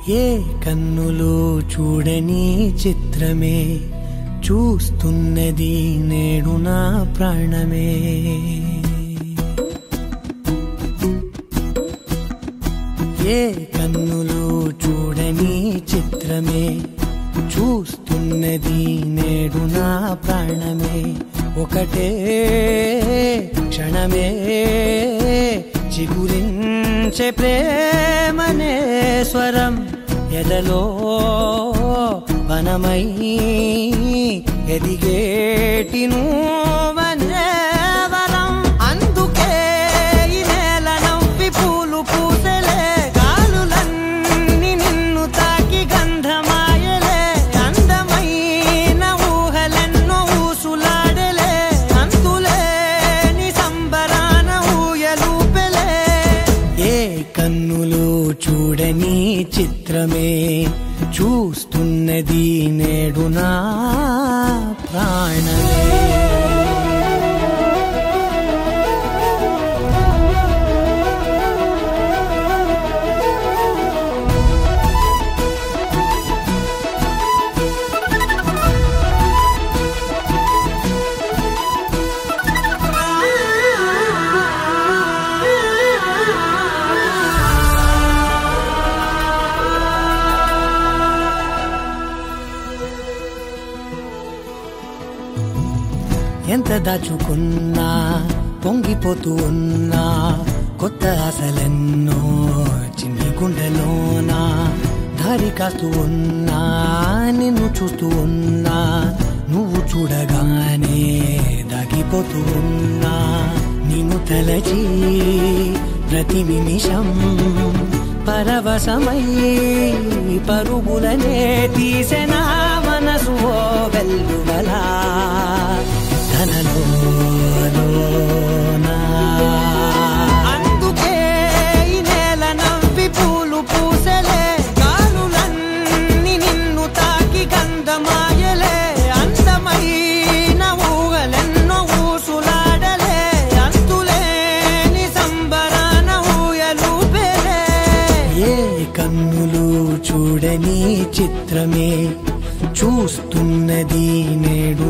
ఏ కన్నులు చూడని చిత్రమే చూస్తున్నది నేడు నా ప్రాణమే. ఏ కన్నులు చూడని చిత్రమే చూస్తున్నది నేడు నా ప్రాణమే. ఒకటే క్షణమే చిగురించే ప్రేమనే స్వరం ఎదలో వనమై ఎదిగేటి నువ్వనే వరం. అందుకే ఈ నేల నవ్వి పూలు పూసలే, గాలులన్నీ నిన్ను తాకి గంధమాయలే, అందమైన ఊహలెన్నో ఊసులాడలే, అంతులేని సంబరాన ఊయలూపెలే. ఏ కన్నులు చూడని చిత్రమే చూస్తున్నది నేడు నా ప్రాణమే. ఎంత దాచుకున్నా పొంగిపోతూ ఉన్నా, కొత్త ఆశలెన్నో చిన్ని గుండెలోనా దారి కాస్తూ ఉన్నా, నిన్ను చూస్తూ ఉన్నా, నువ్వు చూడగానే దాగిపోతూ ఉన్నా. నిన్ను తలచి ప్రతి నిమిషం పరవశమై పరుగులనే తీసెనా మనసు ఓ వెల్లువలా తనలోనా. అందుకే ఈ నేల నవ్వి పూలు పూసలే, గాలులన్నీ నిన్ను తాకి గంధమాయలే, అందమైన ఊహలెన్నో ఊసులాడలే, అంతులేని సంబరాన ఊయలూపెలే. ఏ కన్నులు చూడని చిత్రమే చూస్తున్నది నేడు